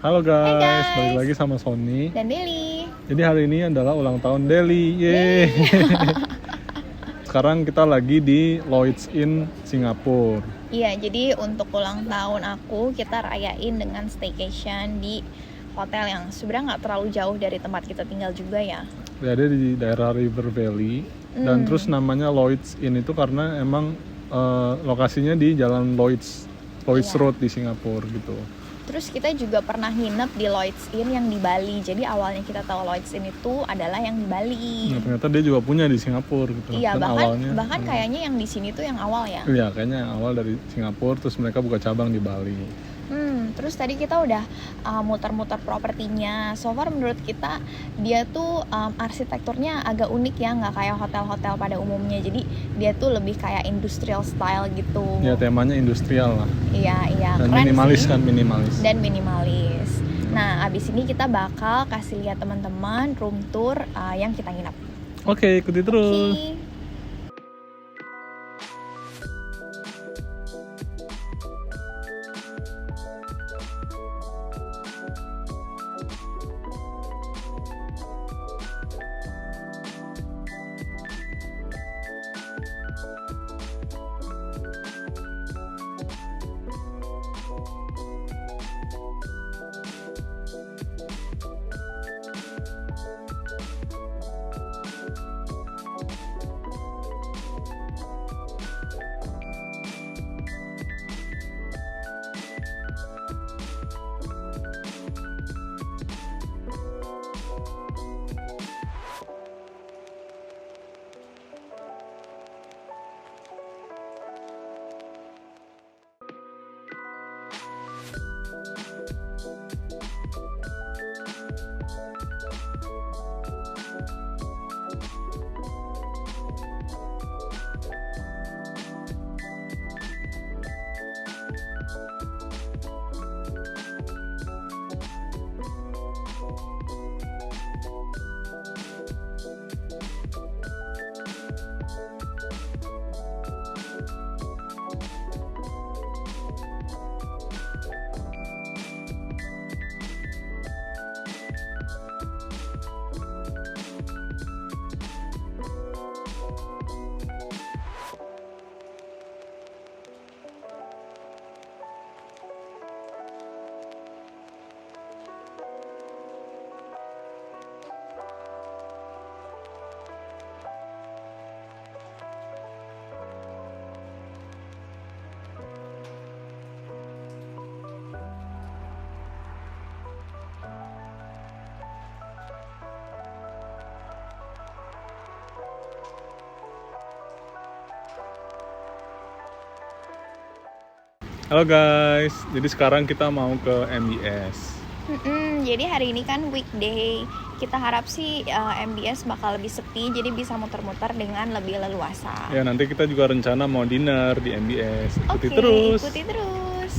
Halo Hai guys, balik guys, lagi sama Sony. dan Deli. Jadi hari ini adalah ulang tahun Deli. Yeay. Sekarang kita lagi di Lloyd's Inn Singapura. Iya, jadi untuk ulang tahun aku kita rayain dengan staycation di hotel yang sebenarnya nggak terlalu jauh dari tempat kita tinggal juga ya. Dia ada di daerah River Valley. Dan terus namanya Lloyd's Inn itu karena emang lokasinya di jalan Lloyd's Iya. Road di Singapura gitu. Terus kita juga pernah nginep di Lloyd's Inn yang di Bali. Jadi awalnya kita tahu Lloyd's Inn itu adalah yang di Bali. Nah, ternyata dia juga punya di Singapura gitu. Iya, Dan bahkan kayaknya yang di sini tuh yang awal ya. Iya, kayaknya yang awal dari Singapura, terus mereka buka cabang di Bali. Terus tadi kita udah muter-muter propertinya. So far menurut kita dia tuh arsitekturnya agak unik ya, nggak kayak hotel-hotel pada umumnya. Jadi dia tuh lebih kayak industrial style gitu. Ya temanya industrial lah. Iya, Dan keren minimalis sih. kan, minimalis. Dan minimalis. Nah, abis ini kita bakal kasih lihat teman-teman room tour yang kita nginap. Oke, ikuti terus. Oke. Halo guys, jadi sekarang kita mau ke MBS. Jadi hari ini kan weekday. Kita harap sih MBS bakal lebih sepi, jadi bisa muter-muter dengan lebih leluasa. Ya nanti kita juga rencana mau dinner di MBS. Ikuti Oke, terus. ikuti terus.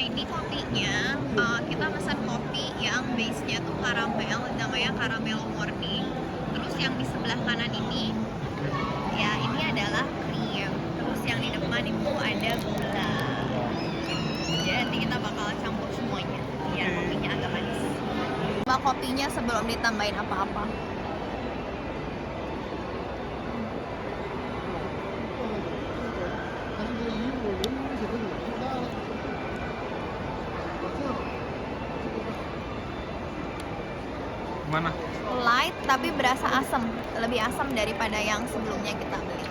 ini kopinya, kita pesan kopi yang base-nya tuh karamel, namanya caramel morning. Terus yang di sebelah kanan ini, ya ini adalah krim. Terus yang di depan itu ada gula. Jadi nanti kita bakal campur semuanya, biar kopinya agak manis. Coba kopinya sebelum ditambahin apa-apa. Mana? Light tapi berasa asam, lebih asam daripada yang sebelumnya kita beli.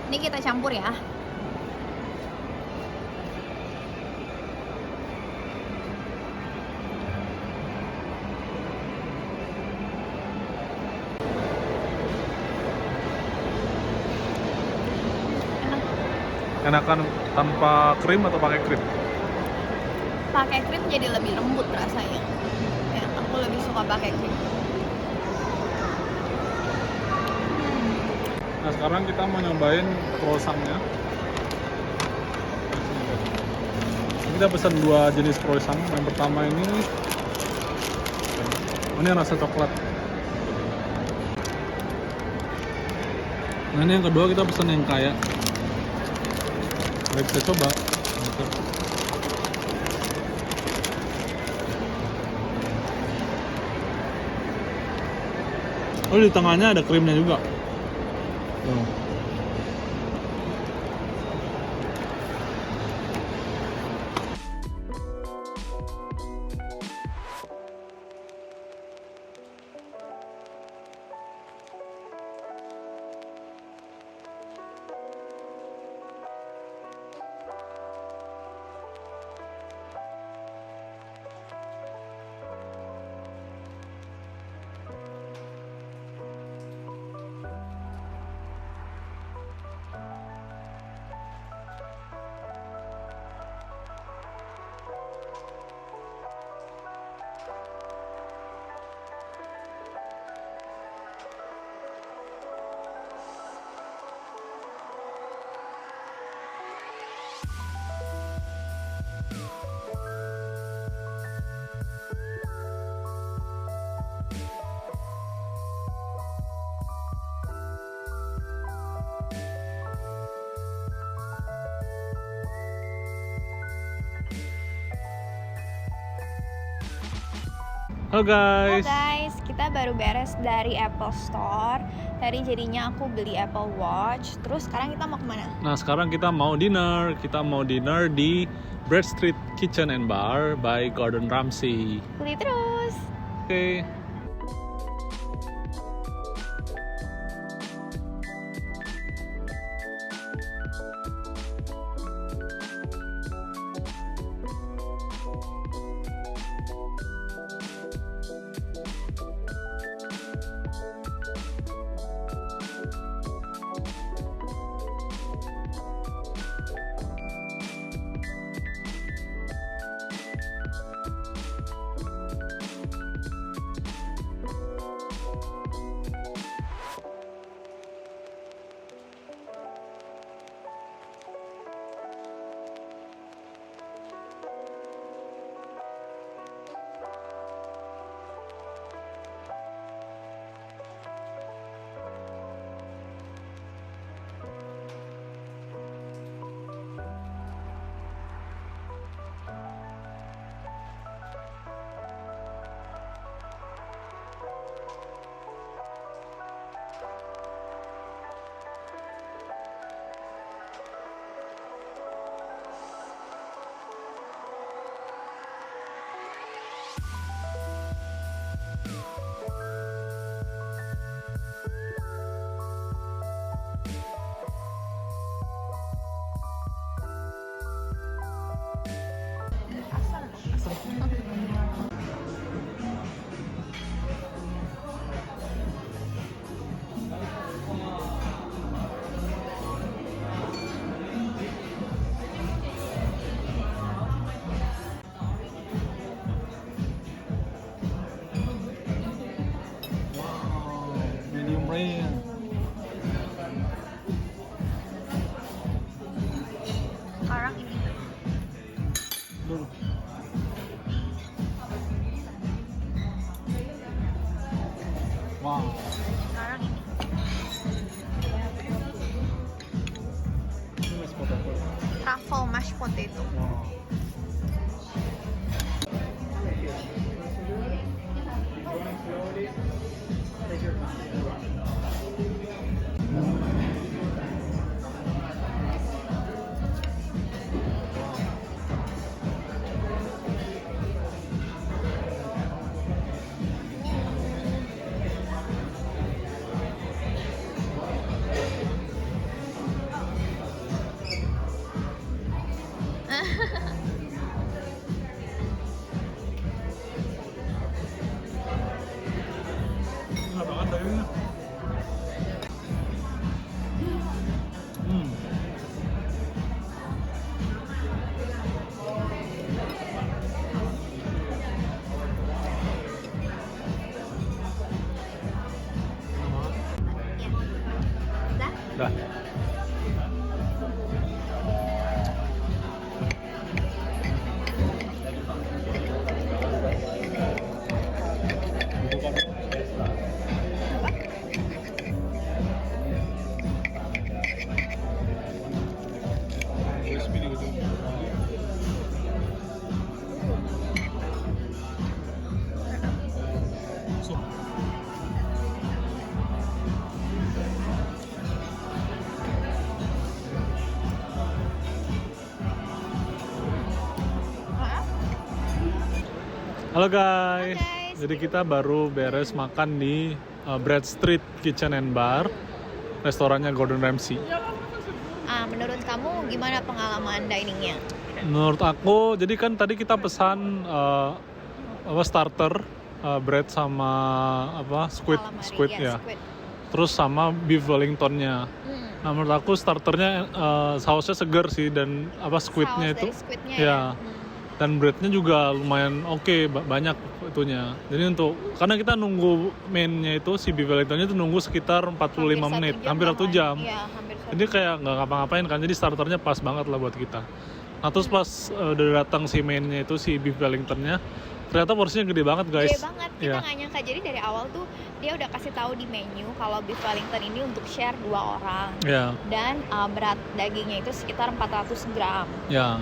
Ini kita campur ya. Enakan tanpa krim atau pakai krim? Pakai krim jadi lebih lembut rasanya. Ya, aku lebih suka pakai krim. Nah sekarang kita mau nyobain croissantnya. Kita pesan 2 jenis croissant. Yang pertama ini rasa coklat. Nah ini yang kedua kita pesan yang kaya. Mari kita coba. Oh di tengahnya ada krimnya juga. Tuh. Halo guys. Halo guys, kita baru beres dari Apple Store. Tadi jadinya aku beli Apple Watch. Terus sekarang kita mau kemana? Nah sekarang kita mau dinner. Kita mau dinner di Bread Street Kitchen and Bar by Gordon Ramsay. Beli terus. Oke. Medium rare. Sekarang ini Dulu. Wow. Sekarang ini Ini masih potato. truffle mashed potato. Wow. Enak banget dagingnya. Hmm. Dah? Dah. Crispy gitu. Sup. Halo guys. Halo guys. Jadi kita baru beres makan di Bread Street Kitchen and Bar, restorannya Gordon Ramsay. Menurut kamu gimana pengalaman diningnya? Menurut aku, jadi kan tadi kita pesan starter, bread sama squid, Calamari, squid ya, ya. squid. Terus sama beef Wellingtonnya. Nah menurut aku starternya sausnya seger sih, dan squidnya Saus itu dari squidnya ya. ya. Dan breadnya juga lumayan oke, banyak itunya. Jadi karena kita nunggu mainnya itu, si beef Wellingtonnya itu nunggu sekitar 45 menit, hampir 1 jam. Iya, hampir 1 Jadi kayak nggak ngapa-ngapain kan, jadi starternya pas banget lah buat kita. Nah terus pas udah datang si mainnya itu, si beef Wellingtonnya, ternyata porsinya gede banget guys. Gede banget, kita Iya. nggak nyangka. Jadi dari awal tuh dia udah kasih tahu di menu kalau beef Wellington ini untuk share 2 orang. Ya, Dan berat dagingnya itu sekitar 400 gram. ya,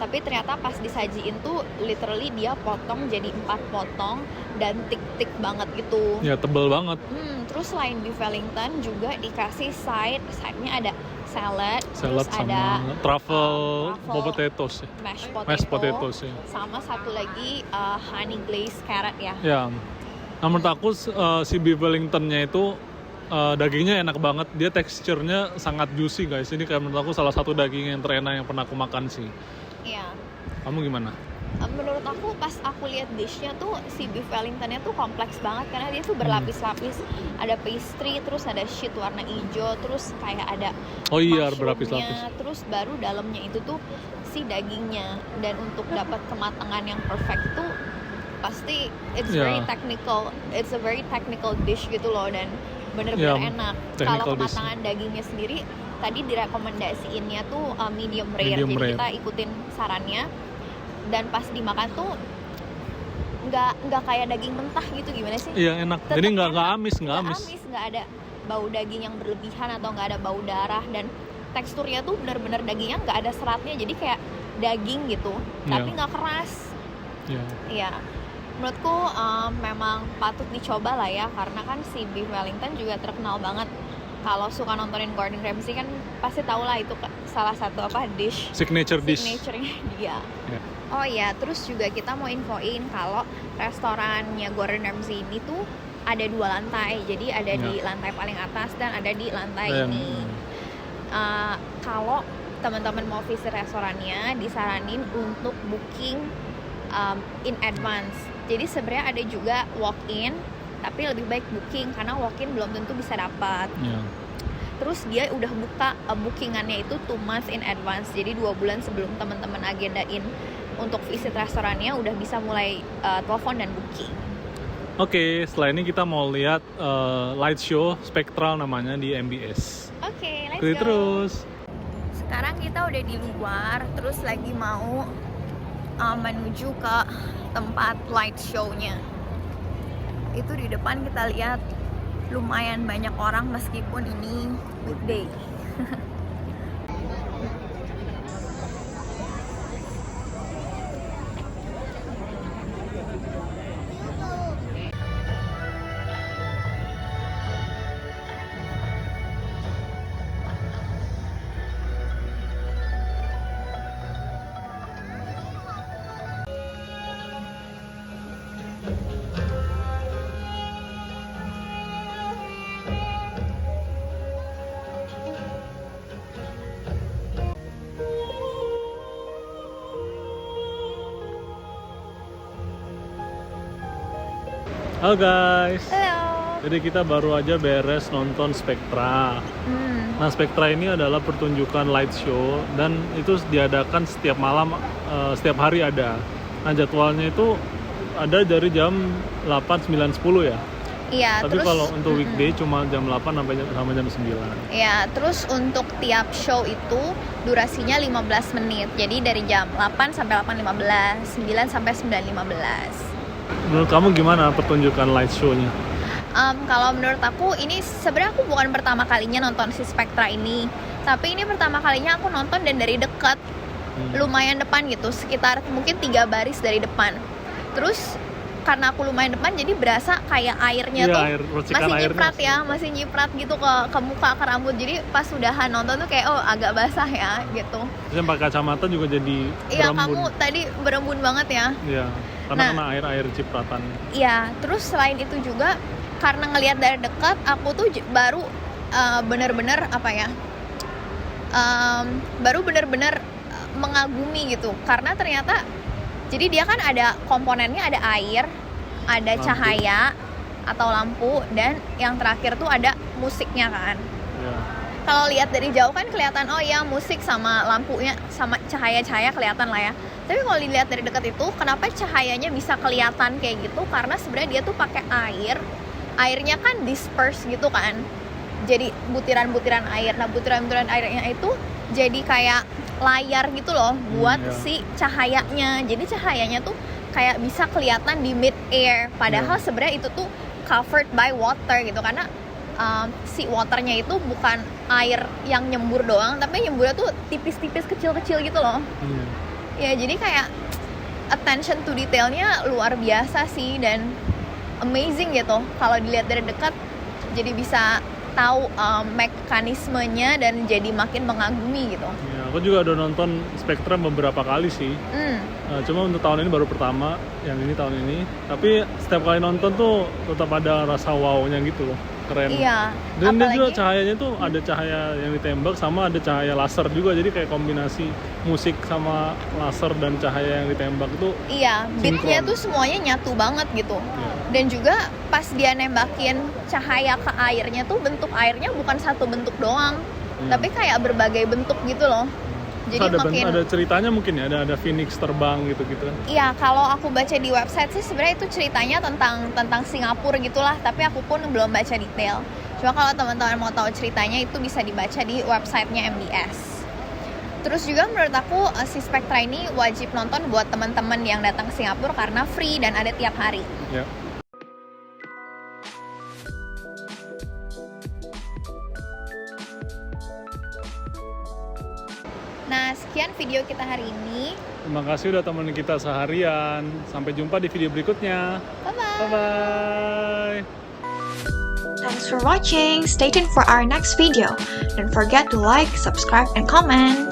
Tapi ternyata pas disajiin tuh literally dia potong jadi 4 potong dan tik-tik banget gitu. ya tebel banget. Terus selain beef Wellington juga dikasih side-nya ada salad, Salad terus sama ada truffle truffle, potatoes ya. mashed potato, ya. sama satu lagi honey glazed carrot ya. Ya. Nah menurut aku si beef Wellingtonnya itu dagingnya enak banget. Dia teksturnya sangat juicy guys. Ini kayak menurut aku salah satu daging yang terenak yang pernah aku makan sih. Iya. Kamu gimana? Menurut aku pas aku lihat dishnya tuh si beef Wellingtonnya tuh kompleks banget karena dia tuh berlapis-lapis. Ada pastry, terus ada sheet warna hijau, terus kayak ada Oh iya, mushroomnya, berlapis-lapis. terus baru dalamnya itu tuh si dagingnya. Dan untuk dapat kematangan yang perfect tuh pasti it's Ya. very technical, it's a very technical dish gitu loh, dan bener-bener Ya, enak. technical Kalau dish. kematangan dagingnya sendiri tadi direkomendasiinnya tuh medium rare, Medium jadi rare. kita ikutin sarannya. Dan pas dimakan tuh nggak kayak daging mentah gitu, gimana sih? Iya enak. Tetep Jadi nggak enak, amis, nggak amis. nggak ada bau daging yang berlebihan atau nggak ada bau darah, dan teksturnya tuh bener-bener dagingnya nggak ada seratnya, jadi kayak daging gitu, tapi Iya. nggak keras. Iya. Ya, menurutku memang patut dicoba lah ya, karena kan si beef Wellington juga terkenal banget. Kalau suka nontonin Gordon Ramsay kan pasti tau lah itu salah satu dish Signature dish. signature-nya dia. Ya. Oh ya, terus juga kita mau infoin kalau restorannya Gordon Ramsay ini tuh ada 2 lantai. Jadi ada di lantai paling atas dan ada di lantai ini. Kalau teman-teman mau visit restorannya, disaranin untuk booking in advance. Jadi sebenarnya ada juga walk-in, tapi lebih baik booking karena walk-in belum tentu bisa dapat. Ya. Terus dia udah buka bookingannya itu 2 months in advance. Jadi 2 bulan sebelum teman-teman agendain untuk visit restorannya udah bisa mulai telepon dan booking. Oke, setelah ini kita mau lihat light show spektral namanya di MBS. Oke, let's Ikuti go. terus. Sekarang kita udah di luar, terus lagi mau menuju ke tempat light show-nya. Itu di depan kita lihat lumayan banyak orang meskipun ini weekday. Halo guys, Halo. jadi kita baru aja beres nonton Spectra. Nah, Spectra ini adalah pertunjukan light show dan itu diadakan setiap malam, setiap hari ada. Nah, jadwalnya itu ada dari jam 8, 9, 10 ya. Iya, Tapi terus kalau untuk weekday cuma jam 8 sampai jam 9. ya, terus untuk tiap show itu durasinya 15 menit. Jadi dari jam 8 sampai 8.15, 9 sampai 9.15. Menurut kamu gimana pertunjukan light show-nya? Kalau menurut aku ini sebenarnya aku bukan pertama kalinya nonton si Spectra ini, tapi ini pertama kalinya aku nonton dan dari dekat, lumayan depan gitu, sekitar mungkin 3 baris dari depan. Terus karena aku lumayan depan jadi berasa kayak airnya Iya, tuh racikan masih airnya nyiprat ya, masih nyiprat gitu ke muka, ke rambut. Jadi pas udahan nonton tuh kayak oh agak basah ya gitu. Terus yang pakai kacamata juga jadi Iya, berembun. kamu tadi berembun banget ya. Iya, karena Nah, kena air cipratan. Iya, terus selain itu juga karena ngelihat dari dekat, aku tuh baru bener-bener apa ya, baru bener-bener mengagumi gitu. Karena ternyata, jadi dia kan ada komponennya, ada air, ada Lampu. cahaya atau lampu, dan yang terakhir tuh ada musiknya kan. Iya. Kalau lihat dari jauh kan kelihatan oh ya musik sama lampunya sama cahaya-cahaya kelihatan lah ya. Tapi kalau dilihat dari dekat itu, kenapa cahayanya bisa kelihatan kayak gitu? Karena sebenarnya dia tuh pakai air. Airnya kan disperse gitu kan. Jadi butiran-butiran air. Nah, butiran-butiran airnya itu jadi kayak layar gitu loh buat iya. si cahayanya. Jadi cahayanya tuh kayak bisa kelihatan di mid air. Padahal sebenarnya itu tuh covered by water gitu, karena si waternya itu bukan air yang nyembur doang, tapi nyemburnya tuh tipis-tipis kecil-kecil gitu loh. Iya. Ya jadi kayak attention to detailnya luar biasa sih, dan amazing gitu kalau dilihat dari dekat. Jadi bisa tahu mekanismenya dan jadi makin mengagumi gitu. Ya, aku juga udah nonton Spectra beberapa kali sih. Cuma untuk tahun ini baru pertama, yang ini tahun ini. Tapi setiap kali nonton tuh tetap ada rasa wow-nya gitu loh. Keren. Iya. Dan dia juga Apalagi cahayanya tuh ada cahaya yang ditembak sama ada cahaya laser juga. Jadi kayak kombinasi musik sama laser dan cahaya yang ditembak itu. iya, beatnya sinkron. tuh semuanya nyatu banget gitu. Ya. Dan juga pas dia nembakin cahaya ke airnya tuh bentuk airnya bukan satu bentuk doang, tapi kayak berbagai bentuk gitu loh. Jadi Terus ada ceritanya mungkin ya, ada Phoenix terbang gitu-gitu kan. Iya, kalau aku baca di website sih sebenarnya itu ceritanya tentang Singapura gitulah, tapi aku pun belum baca detail. Cuma kalau teman-teman mau tahu ceritanya itu bisa dibaca di websitenya MBS. Terus juga menurut aku si Spectra ini wajib nonton buat teman-teman yang datang ke Singapura karena free dan ada tiap hari. Ya. Nah, sekian video kita hari ini. Terima kasih udah temenin kita seharian. Sampai jumpa di video berikutnya. Bye-bye. Bye-bye. Thanks for watching. Stay tuned for our next video. Don't forget to like, subscribe, and comment.